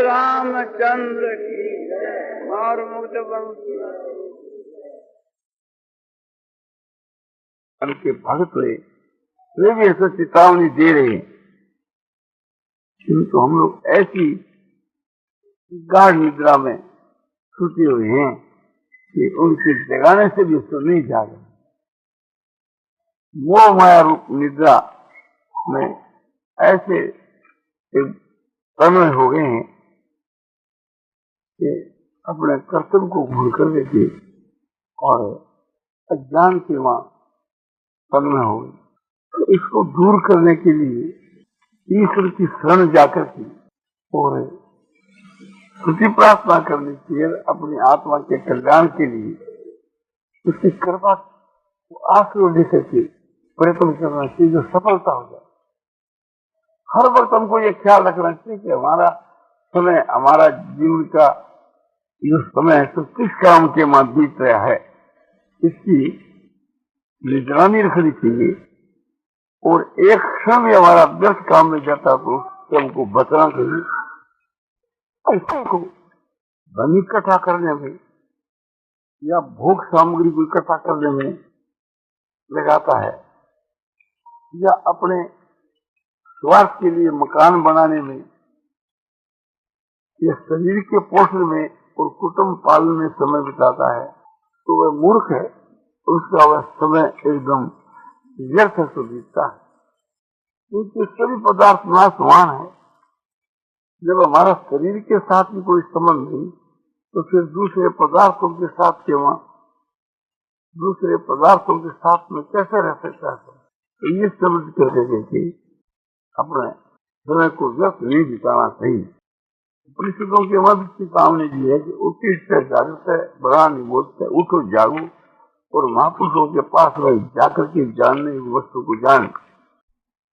रामचंद्र की और मुक्त के भक्त हुए वे भी ऐसा चेतावनी दे रहे हैं, किंतु हम लोग ऐसी गाढ़ निद्रा में छूटे हुए हैं कि उनके जगाने से भी उसको नहीं जागे। मोह माया रूप निद्रा में ऐसे तन्मय हो गए हैं कि अपने कर्तव्य को भूल कर देते और अज्ञान के वहां तन्मय हो गए। तो इसको दूर करने के लिए ईश्वर की शरण जाकर के और स्तुति प्रार्थना करनी चाहिए, अपनी आत्मा के कल्याण के लिए उसकी कृपा को आश्रय लेकर के प्रयत्न करना चाहिए जो सफलता हो जाए। हर वक्त हमको ये ख्याल रखना चाहिए कि हमारा समय, हमारा जीवन का जो समय है तो किस काम के मां बीत रहा है, इसकी निगरानी रखनी चाहिए। और एक क्षण में हमारा व्यर्थ काम में जाता तो उससे हमको बचना चाहिए। ऐसे को धन इकट्ठा करने में या भोग सामग्री को इकट्ठा करने में लगाता है या अपने स्वास्थ्य के लिए मकान बनाने में या शरीर के पोषण में और कुटुंब पालन में समय बिताता है तो वह मूर्ख है, उसका वह समय एकदम व्यर्थ से बीतता है। क्योंकि सभी पदार्थ नाशवान है। जब हमारा शरीर के साथ भी कोई संबंध नहीं तो फिर दूसरे पदार्थों के साथ में कैसे रह सकता है? तो ये समझ कर देखे कि अपने समय को व्यर्थ नहीं बिताना चाहिए। परिस्थितियों के मध्य चेतावनी दी है कि उत्कृष्ट जागृत है, बड़ा निबोध है, उठो जागो और महापुरुषों के पास रह जाकर के जानने वस्तु को जान।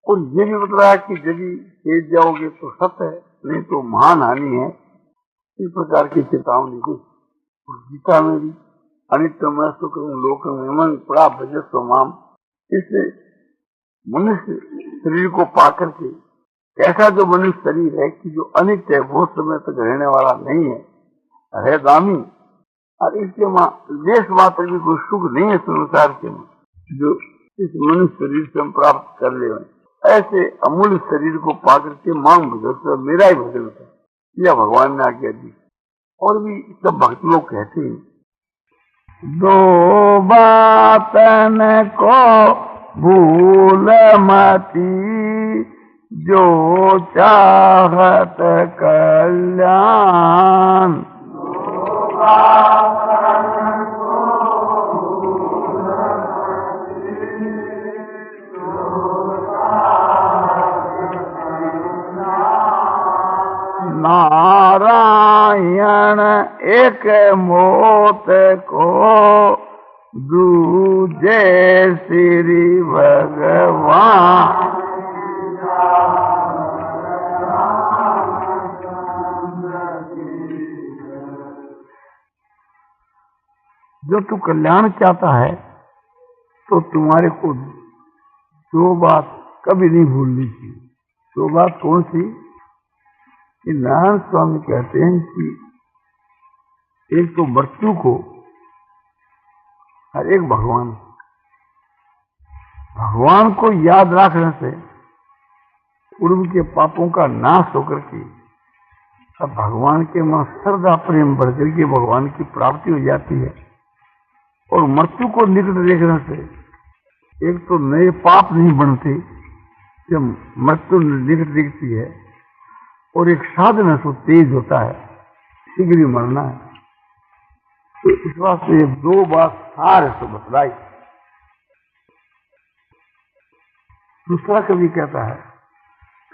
और ये भी बताया कि यदि तेज जाओगे तो सत्य है, नहीं तो महान हानि है। इस प्रकार की चेतावनी दी। गीता में भी अनित्यम सुखम लोकम पड़ा भजस्व माम, इससे मनुष्य शरीर को पाकर के ऐसा जो मनुष्य शरीर है कि जो अनित्य है, बहुत समय तक रहने वाला नहीं है दामी, और इसके देश मात्र भी कोई सुख नहीं है संसार के में जो इस मनुष्य शरीर से हम प्राप्त कर ले। ऐसे अमूल्य शरीर को पाकर के मांग भजस्व, मेरा ही भजन है, यह भगवान ने आज्ञा दी। और भी सब भक्त लोग कहते हैं, दो बातन को भूल मती जो चाहत कल्याण। नारायण एक मौत को दूजे श्री भगवान। जो तू कल्याण चाहता है तो तुम्हारे को दो बात कभी नहीं भूलनी चाहिए। दो बात कौन सी? कि नारायण स्वामी कहते हैं कि एक तो मृत्यु को और एक भगवान को याद रखने से पूर्व के पापों का नाश होकर के अब भगवान के मां श्रद्धा प्रेम बढ़कर के भगवान की प्राप्ति हो जाती है। और मृत्यु को निकट देखने से एक तो नए पाप नहीं बनते जब मृत्यु निकट दिखती है, और एक साधन सो तेज होता है, शीघ्र ही मरना है। तो इस वास्ते ये दो बात सारे से बतलाई। दूसरा कवि कहता है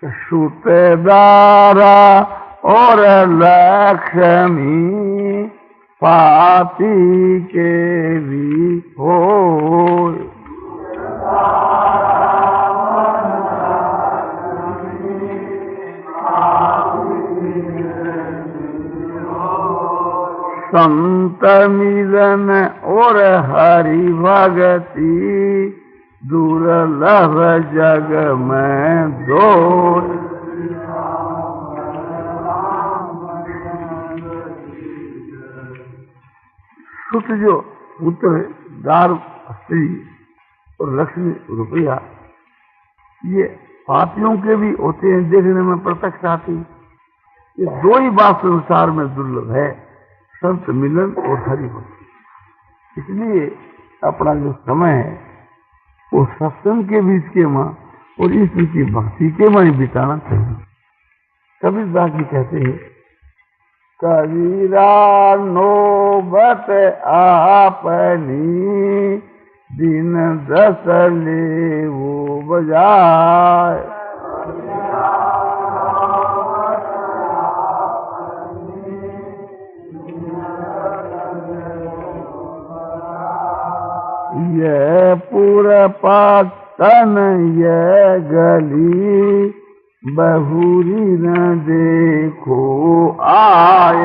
कि सूतेदारा और लक्ष्मी पाती के भी हो। संत मिलन और हरि भगति दुर्लभ जग में दो। सुत जो पुत्र दार स्त्री और लक्ष्मी रुपया, ये पापियों के भी होते हैं, देखने में प्रत्यक्ष आती। ये दो ही बात संसार में दुर्लभ है, संत मिलन और हरि भक्ति। इसलिए अपना जो समय है वो सत्संग के बीच के माँ और ईश्वर की भक्ति के माँ ही बिताना चाहिए। कबीरदास जी कहते हैं, कबीरा नौबत आपनी दिन 10 ले वो बजाय। ये पूरा पातन ये गली बहुरी न देखो आय।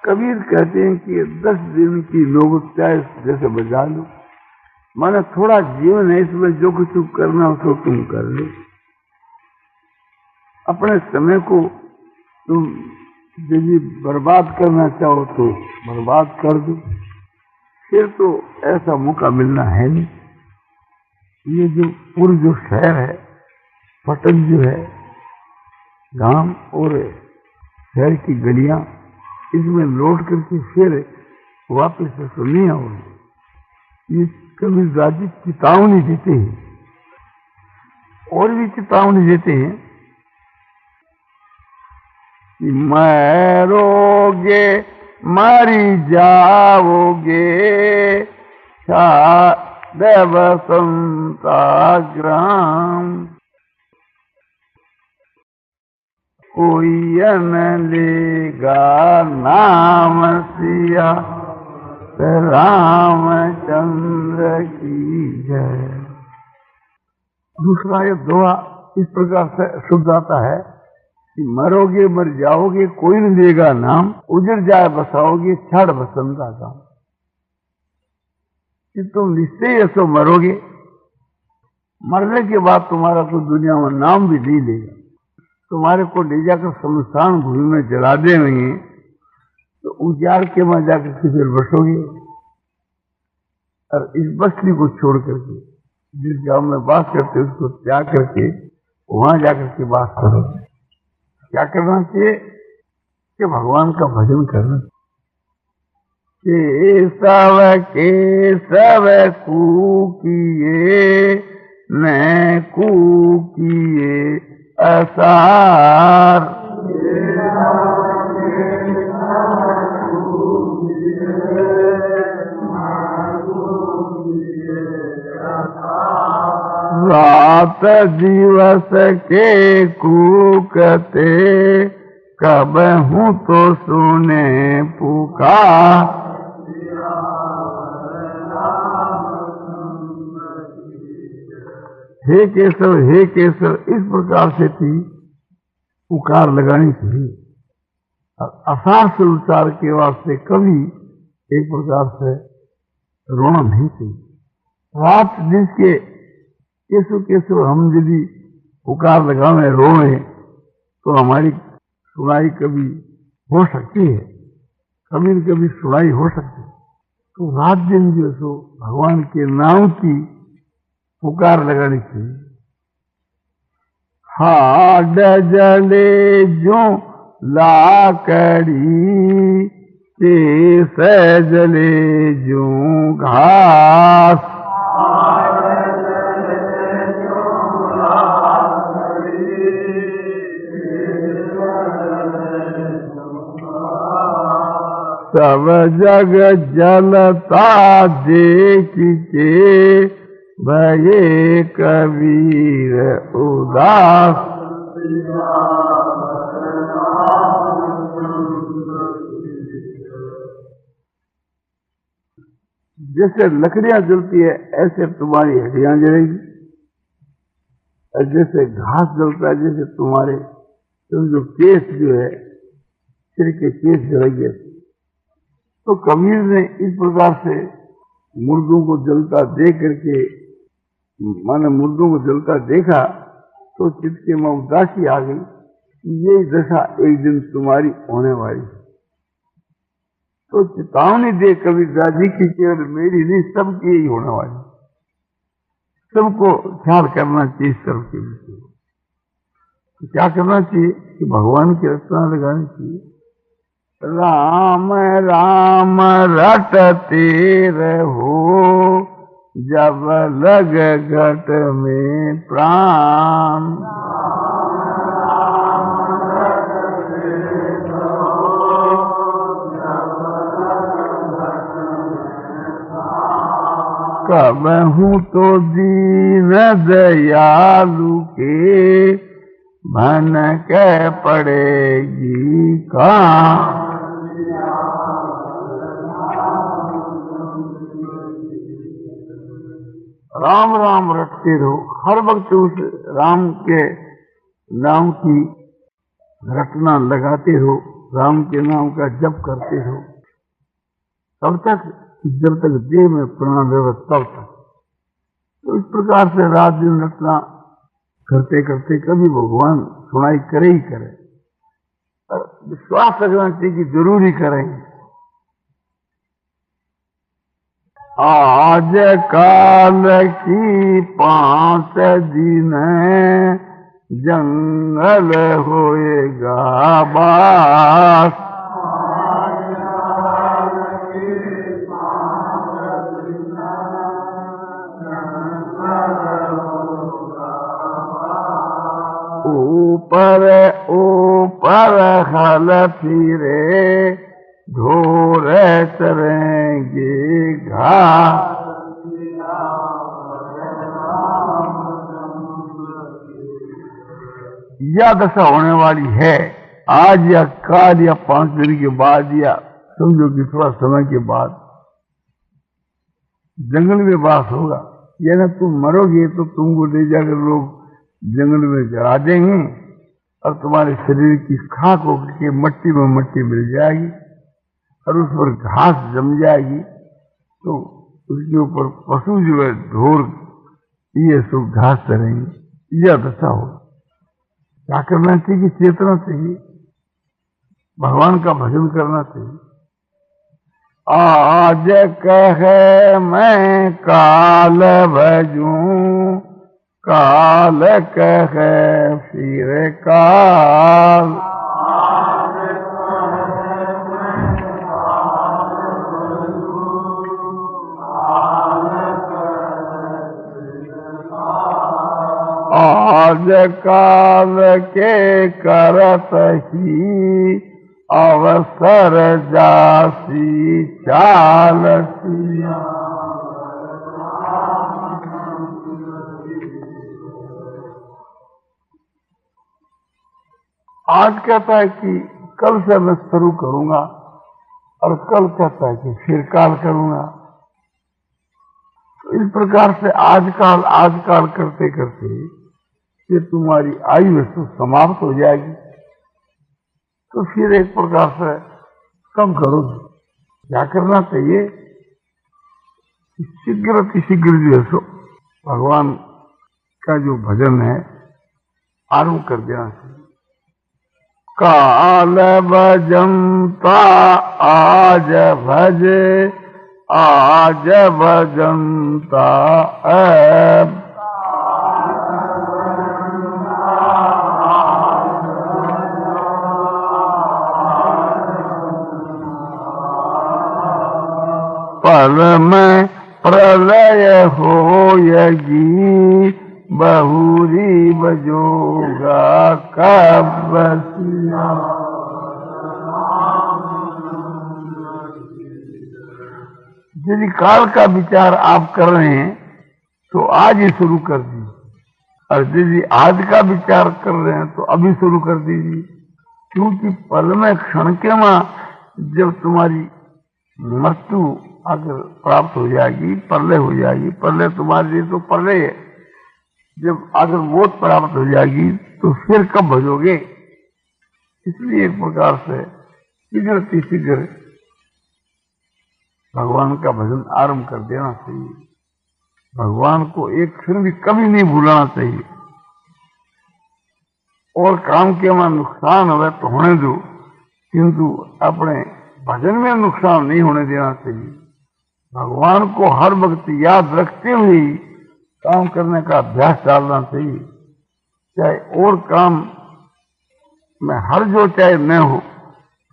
कबीर कहते हैं कि 10 दिन की नौबत जैसे बजा लो, माने थोड़ा जीवन है, इसमें जो कुछ करना हो तो तुम कर लो। अपने समय को तुम यदि बर्बाद करना चाहो तो बर्बाद कर दो, फिर तो ऐसा मौका मिलना है नहीं। ये जो पूर्व जो शहर है, पटन जो है, गांव और शहर की गलियां, इसमें लौट करके फिर वापस तो नहीं आओगे। ये कबीरदास जी चेतावनी देते हैं और भी चेतावनी देते हैं कि मरोगे मरी जाओगे देव संता ग्राम। कोई न लेगा नाम सिया रामचंद्र की जय। दूसरा ये दोहा इस प्रकार से शुद्ध आता है कि मरोगे मर जाओगे कोई न देगा नाम, उजड़ जाए बसाओगे छाड़ बसंता का। कि तुम निश्चय ऐसो मरोगे, मरने के बाद तुम्हारा तो दुनिया में नाम भी नहीं लेगा। तुम्हारे को ले जाकर शमशान भूमि में जला देंगे तो उजाड़ के वहां जाकर के फिर बसोगे। और इस बस्ती को छोड़ करके जिस गांव में वास करते उसको त्याग करके वहां जाकर के वास करो। क्या करना चाहिए कि भगवान का भजन करना। केशव कूकिए न कूकिए असार। रात दिवस के कूकते कब हूँ तो सुने पुकार। हे केशव हे केशव, इस प्रकार से थी पुकार लगानी चाहिए। असार से उच्चार के वास्ते कभी एक प्रकार से रोना नहीं चाहिए। रात जिसके केशव केशव हम यदि पुकार लगावे रोए तो हमारी सुनाई कभी हो सकती है, कभी न कभी सुनाई हो सकती है। तो रात दिन जो सो भगवान के नाम की पुकार लगानी चाहिए। हाड जले जो लाकड़ी केस जले जो घास। सब जग जलता देख के भये कबीर उदास। जैसे लकड़ियां जलती है ऐसे तुम्हारी हड्डियां जलेगी। जैसे घास जलता है, जैसे तुम्हारे जो केस जो है, सिर के केस जल गए। तो कबीर ने इस प्रकार से मुर्दों को जलता देख करके, माने मुर्दों को जलता देखा तो चित्त के में उदासी आ गई कि यही दशा एक दिन तुम्हारी होने वाली। तो चेतावनी दे कबीरदास जी की केवल मेरी नहीं, सबकी यही होने वाली। सबको ख्याल करना चाहिए सबके विषय। तो क्या करना चाहिए कि भगवान की रचना लगानी चाहिए। राम राम रटते रहो, जब लग घट में प्राण। कबहू तो दीन दयालु के भन के पड़ेगी कहाँ। राम राम रटते रहो, हर वक्त उस राम के नाम की रटना लगाते रहो, राम के नाम का जप करते रहो, तब तक जब तक देह में प्राण रहे तब तक। तो इस प्रकार से रात दिन रटना करते करते कभी भगवान सुनाई करे ही करे, और विश्वास रखना चाहिए कि जरूर ही करेंगे। आज काल की 5 दिन जंगल होएगा बास। ऊपर ऊपर हल फिरे ढोर चरेंगे घास। यह दशा होने वाली है आज या काल या 5 दिन के बाद, या समझो कि थोड़ा समय के बाद जंगल में वास होगा। या ना तुम मरोगे तो तुमको ले जाकर लोग जंगल में जला देंगे और तुम्हारे शरीर की खाक होकर के मट्टी में मट्टी मिल जाएगी और उस पर घास जम जाएगी। तो उसके ऊपर पशु जो है ढोर ये सब घास चरेंगे। यह दशा हो, क्या करना चाहिए? चेतना चाहिए, भगवान का भजन करना चाहिए। आज कहे मैं काल भजूं, काल कहे फिर काल। आज काल के करत ही अवसर जासी चालसी। आज कहता है कि कल से मैं शुरू करूंगा और कल कहता है कि फिर काल करूंगा। तो इस प्रकार से आज काल करते करते ये तुम्हारी आयु तो समाप्त हो जाएगी। तो फिर एक प्रकार से कम करोगे। क्या करना चाहिए? शीघ्र अतिशीघ्र जो है सो भगवान का जो भजन है आरंभ कर देना चाहिए। काल भजंता आज भज, आज भजंता अब। पल में प्रलय होयगी, बहुरी बजोगा कब। यदि काल का विचार आप कर रहे हैं तो आज ही शुरू कर दीजिए, और यदि आज का विचार कर रहे हैं तो अभी शुरू कर दीजिए। क्योंकि पल में क्षण के में जब तुम्हारी मृत्यु अगर प्राप्त हो जाएगी, प्रलय हो जाएगी। प्रलय तुम्हारे लिए तो प्रलय है, जब अगर मौत प्राप्त हो जाएगी तो फिर कब भजोगे? इसलिए एक प्रकार से शीघ्र शीघ्र भगवान का भजन आरंभ कर देना चाहिए। भगवान को एक क्षण भी कभी नहीं भूलना चाहिए। और काम के वहां नुकसान हो तो होने दो, किंतु अपने भजन में नुकसान नहीं होने देना चाहिए। भगवान को हर वक्त याद रखते हुए ही काम करने का अभ्यास डालना चाहिए। चाहे और काम में हर्ज हो चाहे न हो,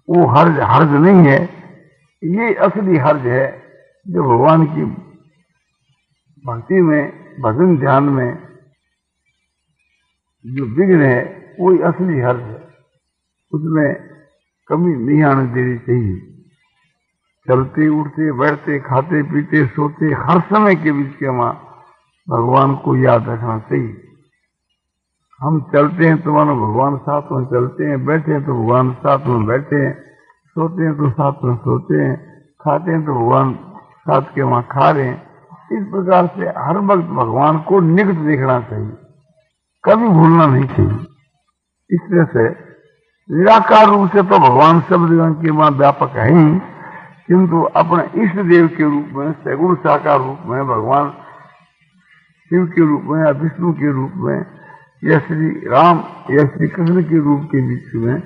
वो हर्ज नहीं है। ये असली हर्ज है जो भगवान की भक्ति में, भजन ध्यान में जो विघ्न है, वही असली हर्ज है। उसमें कमी नहीं आने देनी चाहिए। चलते उठते बैठते खाते पीते सोते हर समय के बीच के वहां भगवान को याद रखना चाहिए। हम चलते हैं तो मानो भगवान साथ में चलते हैं, बैठे हैं तो भगवान साथ में बैठे हैं, सोते हैं तो साथ में सोते हैं, खाते हैं तो भगवान साथ के वहां खा रहे हैं। इस प्रकार से हर वक्त भगवान को निकट देखना चाहिए, कभी भूलना नहीं चाहिए। इस तरह से निराकार रूप से तो भगवान सब देवों के वहां व्यापक है ही, किंतु अपने इष्ट देव के रूप में, सगुण साकार रूप में, भगवान शिव के रूप में या विष्णु के रूप में या श्री राम या श्री कृष्ण के रूप के बीच में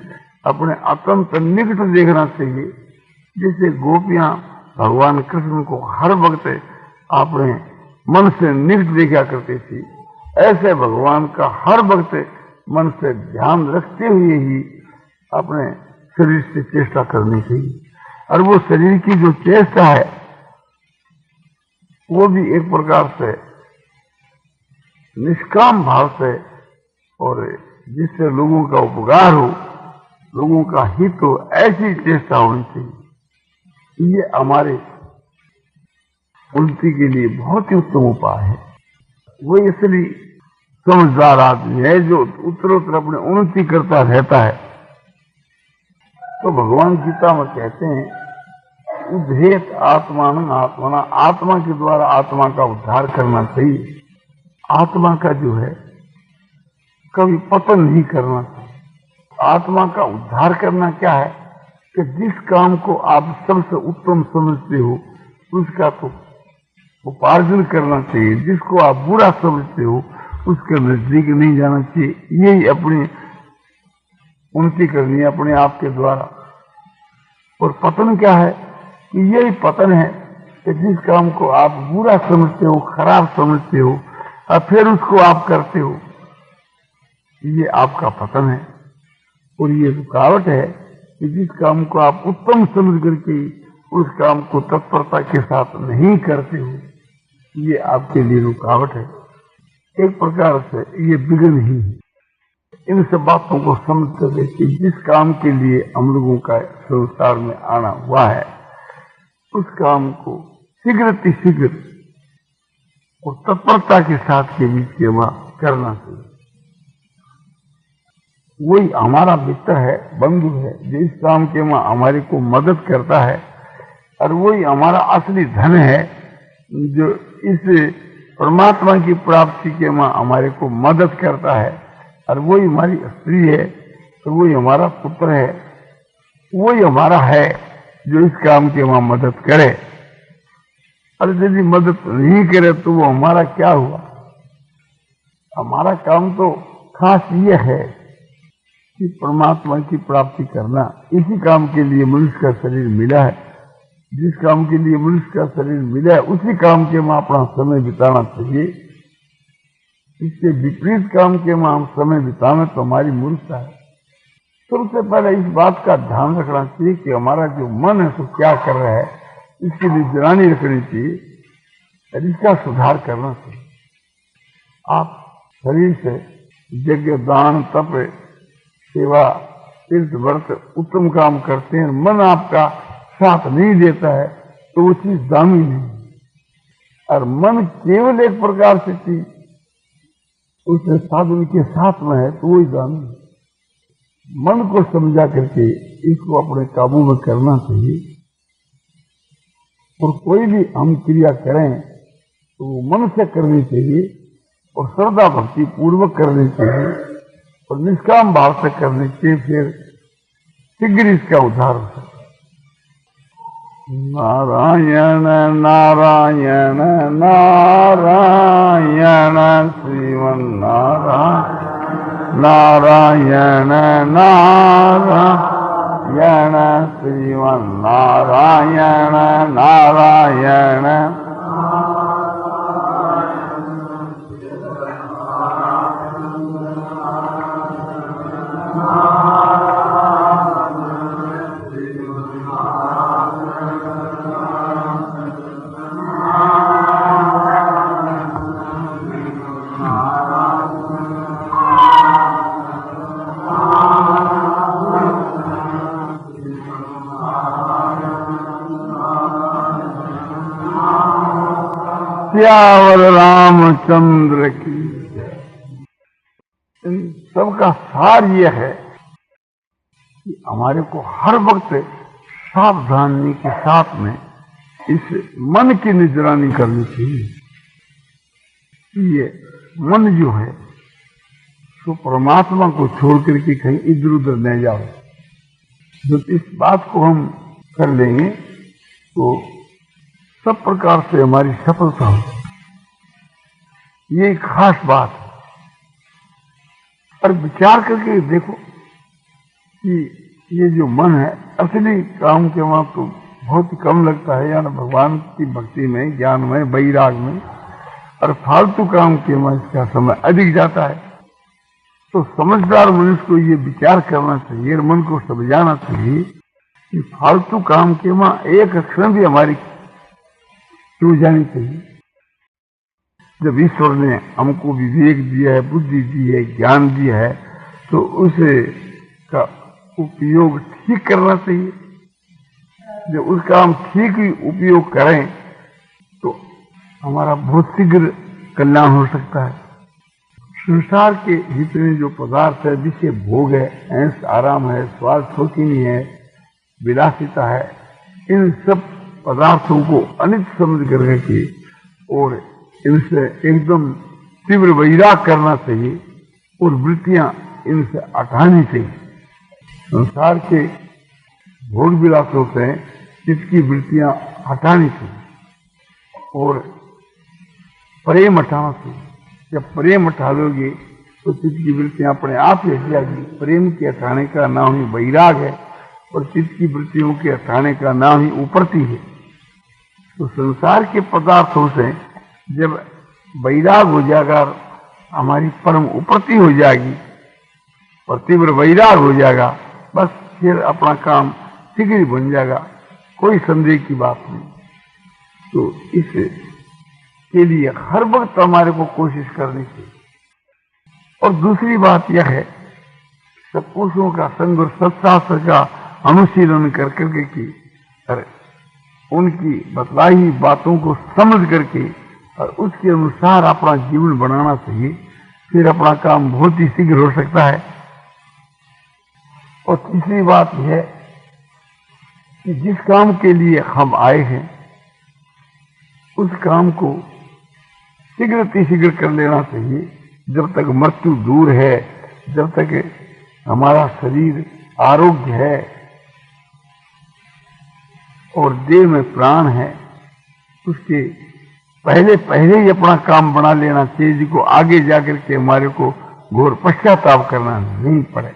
अपने अत्यंत निकट देखना चाहिए। जैसे गोपियां भगवान कृष्ण को हर वक्त अपने मन से निकट देखा करती थी, ऐसे भगवान का हर वक्त मन से ध्यान रखते हुए ही अपने शरीर से चेष्टा करनी चाहिए। और वो शरीर की जो चेष्टा है वो भी एक प्रकार से निष्काम भाव से, और जिससे लोगों का उपकार हो, लोगों का हित हो, ऐसी चेष्टा होनी चाहिए। ये हमारे उन्नति के लिए बहुत ही उत्तम उपाय है। वो इसलिए समझदार आदमी है जो उत्तरोत्तर अपने उन्नति करता रहता है। तो भगवान गीता में कहते हैं, उद्धेत आत्मान आत्मना, आत्मा के द्वारा आत्मा का उद्धार करना चाहिए। आत्मा का जो है कभी पतन नहीं करना चाहिए। आत्मा का उद्धार करना क्या है कि जिस काम को आप सबसे उत्तम समझते हो उसका तो उपार्जन करना चाहिए, जिसको आप बुरा समझते हो उसके नजदीक नहीं जाना चाहिए। यही अपनी उन्नति करनी है अपने आप के द्वारा। और पतन क्या है कि यही पतन है कि जिस काम को आप बुरा समझते हो, खराब समझते हो, और फिर उसको आप करते हो, ये आपका पतन है। और ये रुकावट है कि जिस काम को आप उत्तम समझ करके उस काम को तत्परता के साथ नहीं करते हो, ये आपके लिए रुकावट है। एक प्रकार से ये विघ्न ही है। इन सब बातों को समझ कर कि जिस काम के लिए हम लोगों का संसार में आना हुआ है, उस काम को शीघ्र और तत्परता के साथ के बीच के वहां करना चाहिए। वही हमारा मित्र है, बंधु है, जो इस काम के वहां हमारे को मदद करता है। और वही हमारा असली धन है जो इस परमात्मा की प्राप्ति के वहां हमारे को मदद करता है। और वही हमारी स्त्री है, तो वही हमारा पुत्र है, वही हमारा है जो इस काम के वहां मदद करे। और यदि मदद नहीं करे तो वो हमारा क्या हुआ? हमारा काम तो खास ये है कि परमात्मा की प्राप्ति करना। इसी काम के लिए मनुष्य का शरीर मिला है। जिस काम के लिए मनुष्य का शरीर मिला है उसी काम के वहां अपना समय बिताना चाहिए। इसके विपरीत काम के वहां हम समय बिताने तो हमारी मूर्खता है। सबसे पहले इस बात का ध्यान रखना चाहिए कि हमारा जो मन है तो क्या कर रहा है, इसकी निगरानी रखनी चाहिए और इसका सुधार करना चाहिए। आप शरीर से यज्ञ, दान, तप, सेवा, तीर्थ, व्रत उत्तम काम करते हैं, मन आपका साथ नहीं देता है तो वो चीज दामी नहीं। और मन केवल एक प्रकार से चीज उसके साधन के साथ में है तो वही दामी है। मन को समझा करके इसको अपने काबू में करना चाहिए। और कोई भी हम क्रिया करें तो वो मन से करनी चाहिए और श्रद्धा भक्ति पूर्वक करनी चाहिए और निष्काम भाव से करनी चाहिए, फिर शीघ्र इसका उद्धार हो सकता है। नारायण नारायण नारायण श्रीमन नारायण नारायण नारायण श्रीमन नारायण नारायण सियावर रामचंद्र की। इन सबका सार यह है कि हमारे को हर वक्त सावधानी के साथ में इस मन की निगरानी करनी चाहिए। ये मन जो है तो परमात्मा को छोड़ करके कहीं इधर उधर न जाओ। जब इस बात को हम कर लेंगे तो सब प्रकार से हमारी सफलता हो। ये एक खास बात है। और विचार करके देखो कि ये जो मन है असली काम के वहां तो बहुत ही कम लगता है, यानी भगवान की भक्ति में, ज्ञान में, वैराग में, और फालतू काम के वहां इसका समय अधिक जाता है। तो समझदार मनुष्य को ये विचार करना चाहिए और मन को समझाना चाहिए कि फालतू काम के वहां एक क्षण भी हमारी क्यों जानी चाहिए। जब ईश्वर ने हमको विवेक दिया है, बुद्धि दी है, ज्ञान दिया है, तो उसे का उपयोग ठीक करना चाहिए। जब उसका हम ठीक ही उपयोग करें तो हमारा बहुत शीघ्र कल्याण हो सकता है। संसार के जितने जो पदार्थ है, जिसे भोग है, ऐश आराम है, स्वाद शौकीनी है, विलासिता है, इन सब पदार्थों को अनित्य समझ करके और इनसे एकदम तीव्र वैराग करना चाहिए और वृत्तियां इनसे हटानी चाहिए। संसार के भोग विलासों से इसकी वृत्तियां हटानी चाहिए और प्रेम हटाना चाहिए। जब प्रेम हटा लोगे तो चित्त की वृत्तियां अपने आप ही हट जाएगी। प्रेम के हटाने का नाम ही वैराग है और चित्त की वृत्तियों के हटाने का नाम ही उपरति है। तो संसार के पदार्थों से जब वैराग हो जाएगा, हमारी परम उपरति हो जाएगी और तीव्र वैराग हो जाएगा, बस फिर अपना काम शीघ्र बन जाएगा, कोई संदेह की बात नहीं। तो इसके लिए हर वक्त हमारे को कोशिश करनी चाहिए। और दूसरी बात यह है, सत्पुरुषों का संग और सत्शास्त्र का अनुशीलन कर करके की उनकी बतलाई बातों को समझ करके और उसके अनुसार अपना जीवन बनाना चाहिए, फिर अपना काम बहुत ही शीघ्र हो सकता है। और तीसरी बात यह है कि जिस काम के लिए हम आए हैं उस काम को शीघ्र कर लेना चाहिए। जब तक मृत्यु दूर है, जब तक हमारा शरीर आरोग्य है और देह में प्राण है, उसके पहले ही अपना काम बना लेना चाहिए, जिसको आगे जाकर के हमारे को घोर पश्चाताप करना नहीं पड़े।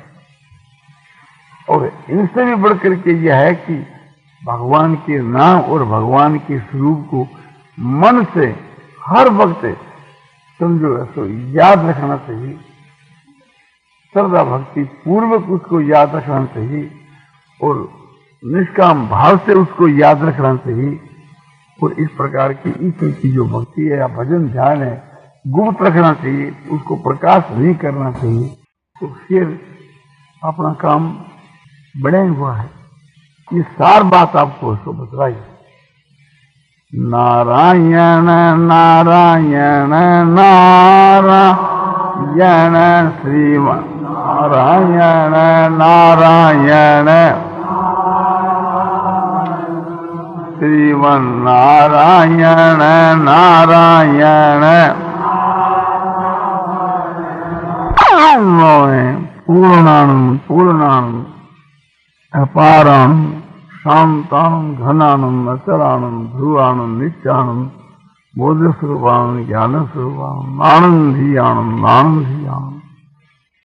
और इनसे भी बढ़कर के यह है कि भगवान के नाम और भगवान के स्वरूप को मन से हर वक्त समझो ऐसा याद रखना चाहिए। श्रद्धा भक्ति पूर्वक उसको याद रखना चाहिए और निष्काम भाव से उसको याद रखना चाहिए। और इस प्रकार की ईश्वर की जो भक्ति है या भजन ध्यान है, गुप्त रखना चाहिए, उसको प्रकाश नहीं करना चाहिए। तो फिर अपना काम बड़ा हुआ है। ये सार बात आपको उसको बतलाई। नारायण नारायण नारायण श्रीमन नारायण नारायण श्रीमन नारायण नारायण आनंद में पूर्णानंद पूर्णानंद अपारानंद शांतानंद घनानंद अचलानंद ध्रुवानंद नित्यानंद बोध स्वरूपानंद ज्ञान स्वरूपानंद आनंद ही आनंद आनंद ही आनंद